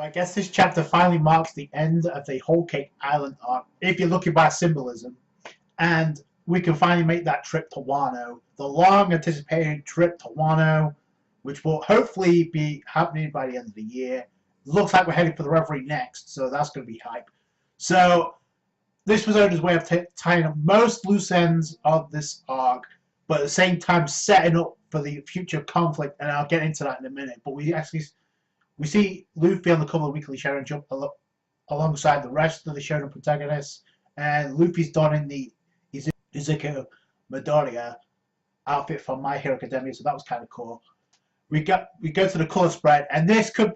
I guess this chapter finally marks the end of the Whole Cake Island arc, if you're looking by symbolism. And we can finally make that trip to Wano. The long anticipated trip to Wano, which will hopefully be happening by the end of the year. Looks like we're heading for the Reverie next, so that's going to be hype. So this was Oda's way of tying up most loose ends of this arc, but at the same time setting up for the future conflict, and I'll get into that in a minute. But we see Luffy on the cover of Weekly Shonen Jump alongside the rest of the Shonen protagonists, and Luffy's donning the Izuku Midoriya outfit from My Hero Academia, so that was kind of cool. We go to the color spread, and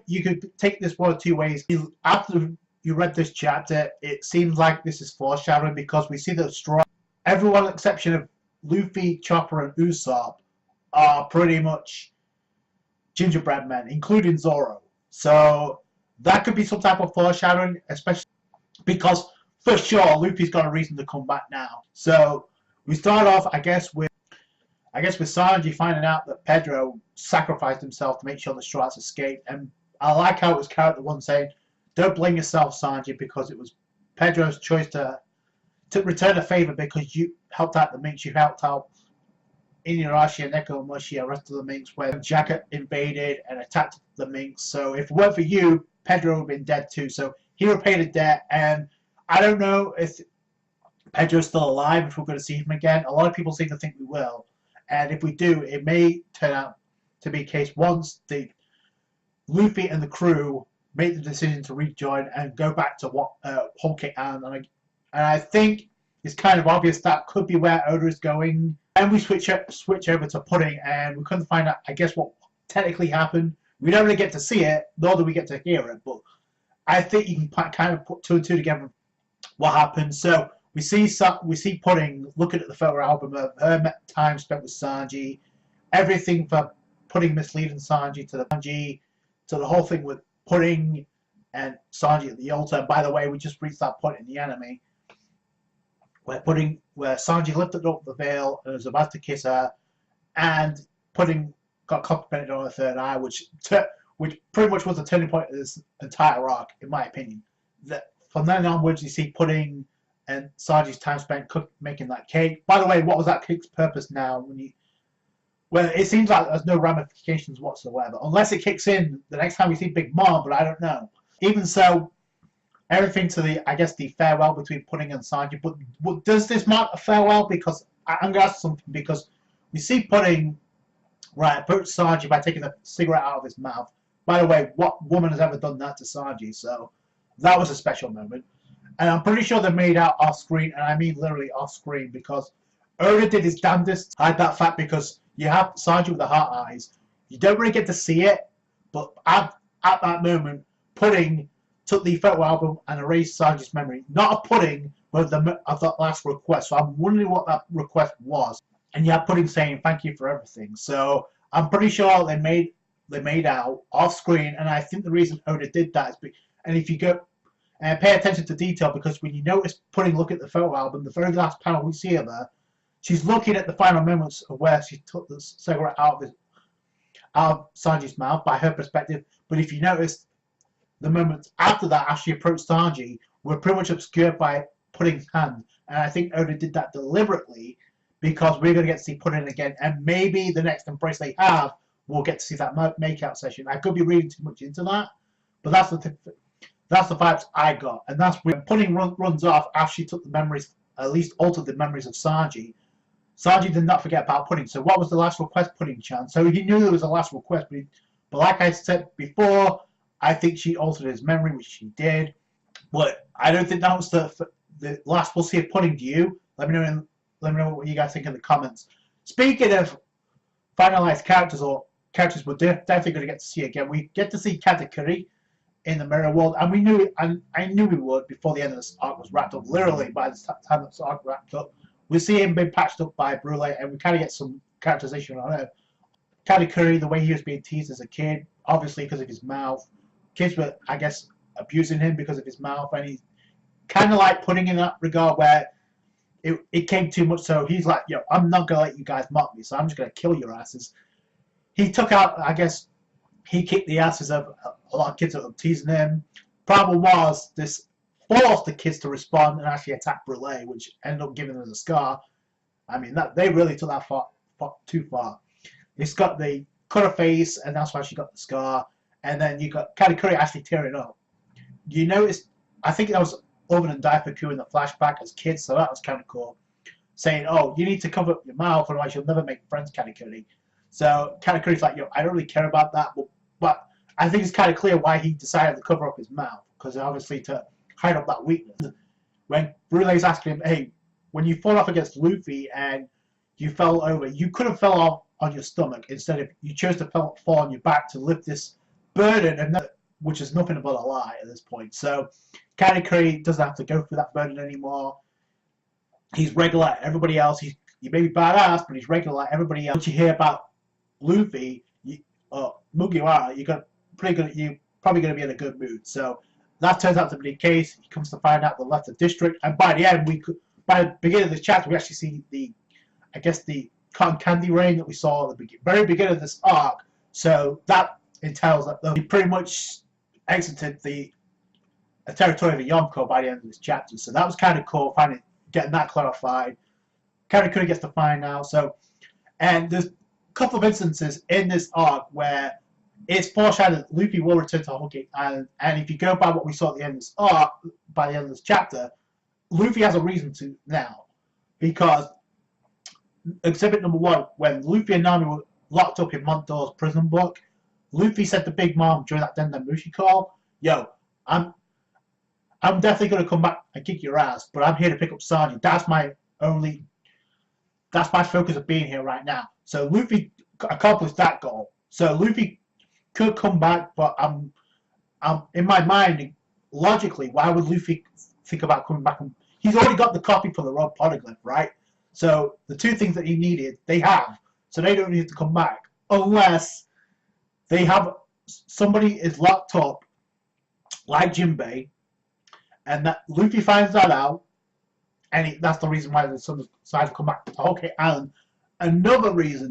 you could take this one of two ways. After you read this chapter, it seems like this is foreshadowing because we see the straw. Everyone exception of Luffy, Chopper, and Usopp are pretty much gingerbread men, including Zoro. So that could be some type of foreshadowing, especially because for sure Luffy's got a reason to come back now. So we start off, I guess with Sanji finding out that Pedro sacrificed himself to make sure the Straw Hats escaped, and I like how it was character one saying, "Don't blame yourself, Sanji, because it was Pedro's choice to return a favor because you helped out the Minks, you helped out Inuyasha and Nekomamushi and the rest of the Minks when Jacket invaded and attacked the Minks. So if it weren't for you, Pedro would have been dead too. So he repaid a debt, and I don't know if Pedro's still alive, if we're going to see him again. A lot of people seem to think we will. And if we do, it may turn out to be a case once the Luffy and the crew make the decision to rejoin and go back to Whole Cake Island. And I think it's kind of obvious that could be where Oda is going. And we switch over to Pudding, and we couldn't find out, I guess, what technically happened. We don't really get to see it, nor do we get to hear it. But I think you can kind of put two and two together what happened. So we see Pudding looking at the photo album of her time spent with Sanji. Everything from Pudding misleading Sanji to the whole thing with Pudding and Sanji at the altar. And by the way, we just reached that point in the anime where Sanji lifted up the veil and was about to kiss her, and Pudding got complimented on her third eye, which pretty much was the turning point of this entire arc, in my opinion. That from then onwards, you see Pudding and Sanji's time spent making that cake. By the way, what was that cake's purpose now? Well, it seems like there's no ramifications whatsoever, unless it kicks in the next time we see Big Mom, but I don't know. Even so, everything to the farewell between Pudding and Sanji. But does this mark a farewell? Because I'm going to ask something, because we see Pudding approach Sanji by taking a cigarette out of his mouth. By the way, what woman has ever done that to Sanji? So that was a special moment. And I'm pretty sure they're made out off screen, and I mean literally off screen, because Oda did his damnedest to hide that fact, because you have Sanji with the heart eyes. You don't really get to see it, but at that moment, Pudding took the photo album and erased Sanji's memory. Not of Pudding, but of that last request. So I'm wondering what that request was. And you have Pudding saying thank you for everything. So I'm pretty sure they made out off screen, and I think the reason Oda did that is and if you go and pay attention to detail, because when you notice Pudding look at the photo album, the very last panel we see of her, she's looking at the final moments of where she took the cigarette out of Sanji's mouth by her perspective. But if you notice, the moments after that, as she approached Sanji, were pretty much obscured by Pudding's hand. And I think Oda did that deliberately, because we're going to get to see Pudding again, and maybe the next embrace they have, we'll get to see that makeout session. I could be reading too much into that, but that's the vibes I got. And that's when Pudding runs off after she took the memories, at least altered the memories of Sanji. Sanji did not forget about Pudding. So what was the last request, Pudding-chan? So he knew there was a last request, but like I said before, I think she altered his memory, which she did. But I don't think that was the last we'll see of Pudding. Do you? Let me know what you guys think in the comments. Speaking of finalized characters, or characters we're definitely going to get to see again, we get to see Katakuri in the Mirror World, and I knew we would before the end of this arc was wrapped up. Literally, by the time this arc wrapped up, we see him being patched up by Brule, and we kind of get some characterization on it. Katakuri, the way he was being teased as a kid, obviously because of his mouth. Kids were, I guess, abusing him because of his mouth, and he's kind of like Pudding in that regard, where it came too much, so he's like, yo, I'm not going to let you guys mock me, so I'm just going to kill your asses. He took out, I guess, he kicked the asses of a lot of kids that were teasing him. Problem was, this forced the kids to respond and actually attack Brule, which ended up giving them a scar. I mean, that they really took that too far. It's got the cut her face, and that's why she got the scar. And then you got Katakuri actually tearing up. You noticed, I think that was over than Daifuku in the flashback as kids, so that was kind of cool. Saying, oh, you need to cover up your mouth, otherwise you'll never make friends, Katakuri. So Katakuri's like, yo, I don't really care about that, but I think it's kind of clear why he decided to cover up his mouth, because obviously to hide up that weakness. When Brule's asking him, hey, when you fought off against Luffy and you fell over, you could have fell off on your stomach instead of you chose to fall on your back to lift this burden, and which is nothing but a lie at this point. So Katakuri doesn't have to go through that burden anymore. He's regular like everybody else. He may be badass, but he's regular like everybody else. What you hear about Luffy, Mugiwara, you're probably going to be in a good mood. So that turns out to be the case. He comes to find out the left district, and by the end, by the beginning of this chapter, we actually see the cotton candy rain that we saw at the very beginning of this arc. So that entails that he pretty much exited the territory of the Yonko by the end of this chapter. So that was kind of cool, getting that clarified. Katakuri gets to find out. So, and there's a couple of instances in this arc where it's foreshadowed that Luffy will return to Whole Cake Island, and if you go by what we saw at the end of this arc, by the end of this chapter, Luffy has a reason to now, because exhibit number 1, when Luffy and Nami were locked up in Montdo's prison book, Luffy said to Big Mom during that Dendamushi call, yo, I'm definitely going to come back and kick your ass, but I'm here to pick up Sanji. That's my focus of being here right now. So Luffy accomplished that goal. So Luffy could come back, but I'm in my mind, logically, why would Luffy think about coming back? He's already got the copy for the Road Poneglyph, right? So the two things that he needed, they have. So they don't need to come back unless they have somebody is locked up like Jinbei, and that Luffy finds that out, and that's the reason why the son decided to come back to Whole Cake Island. Another reason,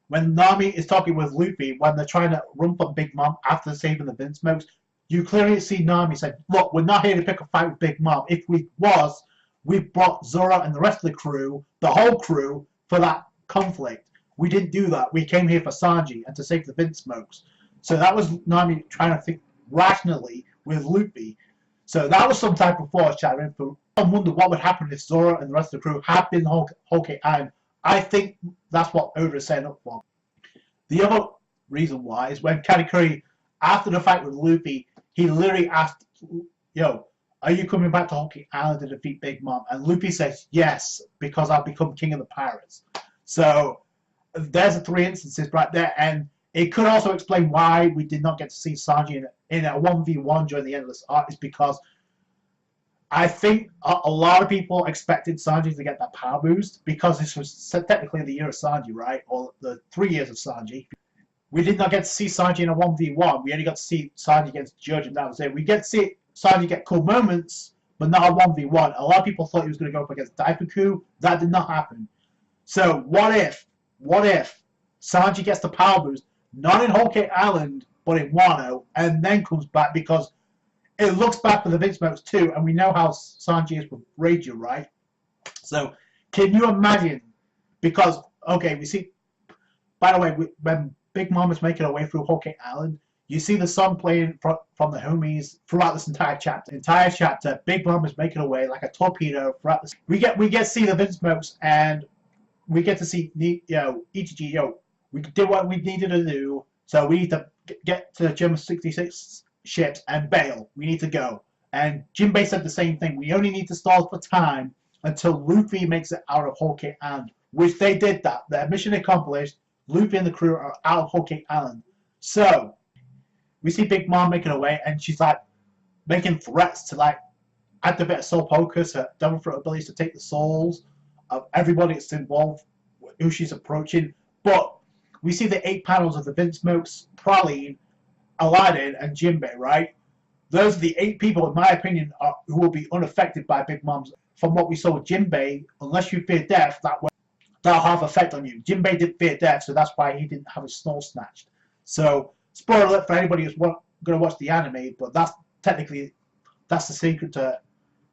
when Nami is talking with Luffy, when they're trying to rump up Big Mom after saving the Vince Smokes, you clearly see Nami say, look, we're not here to pick a fight with Big Mom. If we was, we brought Zoro and the rest of the crew, the whole crew, for that conflict. We didn't do that. We came here for Sanji and to save the Vince Smokes. So that was Nami trying to think rationally with Luffy. So that was some type of foreshadowing. I wonder what would happen if Zoro and the rest of the crew had been Whole Cake Island. I think that's what Oda is setting up for. The other reason why is when Katakuri, after the fight with Luffy, he literally asked, yo, are you coming back to Whole Cake Island to defeat Big Mom? And Luffy says, yes, because I'll become king of the pirates. So there's the 3 instances right there. And it could also explain why we did not get to see Sanji in a 1v1 during the end of this arc, is because I think a lot of people expected Sanji to get that power boost, because this was technically the year of Sanji, right? Or the 3 years of Sanji. We did not get to see Sanji in a 1v1. We only got to see Sanji against Judge, and that was it. We get to see Sanji get cool moments, but not a 1v1. A lot of people thought he was going to go up against Daifuku. That did not happen. So what if Sanji gets the power boost, not in Whole Cake Island, but in Wano, and then comes back, because it looks bad for the Vince Smokes too, and we know how Sanji is with Reiju, right? So can you imagine? Because, okay, we see, by the way, when Big Mom is making her way through Whole Cake Island, you see the song playing from the homies throughout this entire chapter. Big Mom is making her way like a torpedo throughout this. We get to see the Vince Smokes, and we get to see, Ichiji, we did what we needed to do, so we need to get to the German 66 ships and bail. We need to go. And Jinbei said the same thing. We only need to stall for time until Luffy makes it out of Whole Cake Island, which they did that. Their mission accomplished. Luffy and the crew are out of Whole Cake Island. So we see Big Mom making her way, and she's like making threats to like activate Soul Focus, her Devil Fruit abilities to take the souls of everybody that's involved, who she's approaching. But we see the 8 panels of the Vince Smokes, Praline, Aladdin, and Jinbei, right? Those are the 8 people, in my opinion, who will be unaffected by Big Mom's. From what we saw with Jinbei, unless you fear death, that'll have effect on you. Jinbei didn't fear death, so that's why he didn't have his soul snatched. So, spoiler alert for anybody who's going to watch the anime, but that's technically the secret to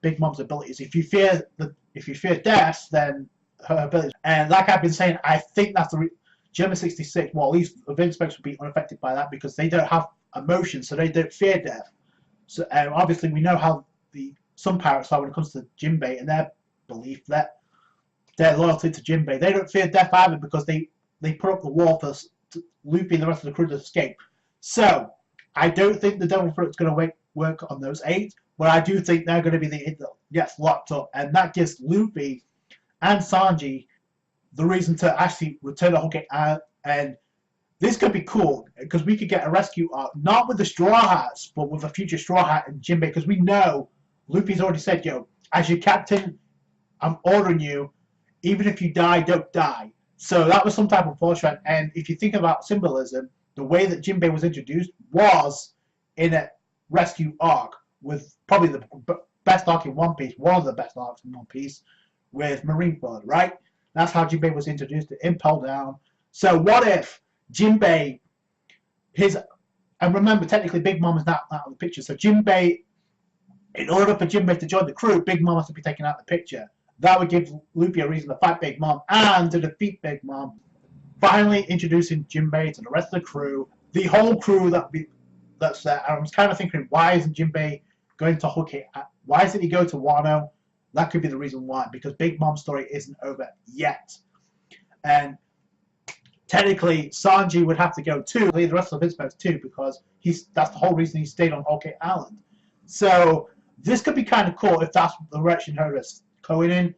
Big Mom's abilities. If you fear death, then her abilities. And like I've been saying, I think that's the German 66. Well, at least the Vince Specs would be unaffected by that because they don't have emotions, so they don't fear death. So obviously, we know how some pirates are when it comes to Jinbei and their belief that their loyalty to Jinbei. They don't fear death either because they put up the wall for Luffy and the rest of the crew to escape. So I don't think the Devil Fruit's going to work on those 8, but I do think they're going to be the 8 that gets locked up, and that gives Luffy and Sanji the reason to actually return to Whole Cake Island. And this could be cool because we could get a rescue arc, not with the Straw Hats, but with a future Straw Hat and Jinbei, because we know Luffy's already said, yo, as your captain, I'm ordering you, even if you die, don't die. So that was some type of foreshadowing. And if you think about symbolism, the way that Jinbei was introduced was in a rescue arc with probably the best arc in One Piece, one of the best arcs in One Piece, with Marineford, right? That's how Jinbei was introduced to Impel Down. So what if Jinbei, and remember, technically Big Mom is not out of the picture, so Jinbei, in order for Jinbei to join the crew, Big Mom has to be taken out of the picture. That would give Luffy a reason to fight Big Mom and to defeat Big Mom. Finally introducing Jinbei to the rest of the crew. The whole crew that's there. I was kind of thinking, why isn't Jinbei going to Whole Cake? Why isn't he going to Wano? That could be the reason why, because Big Mom's story isn't over yet. And technically, Sanji would have to go too, the rest of the Vince too, because that's the whole reason he stayed on Whole Cake Island. So this could be kind of cool if that's the direction her is going in.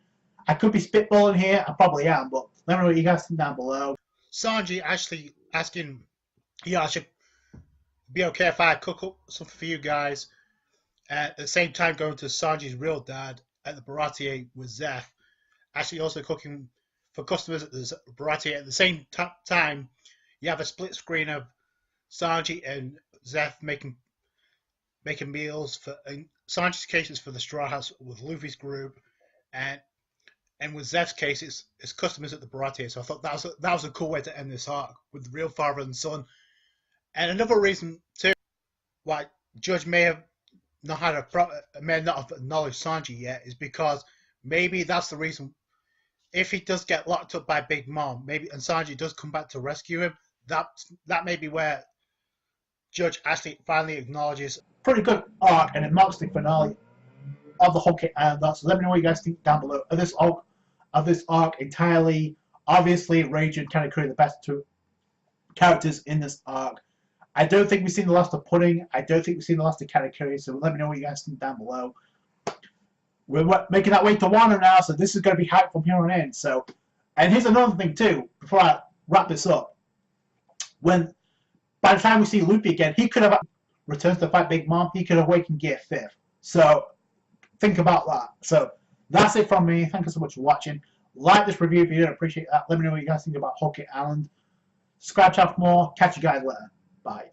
I could be spitballing here, I probably am, but let me know what you guys think down below. Sanji actually asking, I should be okay if I cook up something for you guys. At the same time, going to Sanji's real dad at the Baratier with Zeph. Actually, also cooking for customers at the Baratier. At the same time, you have a split screen of Sanji and Zeph making meals for. In Sanji's case, it's for the Straw Hats with Luffy's group, and with Zeph's case, it's customers at the Baratier. So I thought that was a cool way to end this arc with the real father and son. And another reason too why Judge may not have acknowledged Sanji yet is because maybe that's the reason. If he does get locked up by Big Mom, maybe, and Sanji does come back to rescue him, that may be where Judge actually finally acknowledges. Pretty good arc, and it marks the finale of the Whole Cake Island. So let me know what you guys think down below of this arc entirely. Obviously, rejoin kind of created the best 2 characters in this arc. I don't think we've seen the last of Pudding. I don't think we've seen the last of Katakuri, so let me know what you guys think down below. We're making that way to Wano now, so this is going to be hype from here on in. So, and here's another thing too, before I wrap this up. By the time we see Luffy again, he could have returned to fight Big Mom. He could have awakened Gear 5th. So, think about that. So, that's it from me. Thank you so much for watching. Like this review if you did. Appreciate that. Let me know what you guys think about Whole Cake Island. Subscribe, chat for more. Catch you guys later. Bye.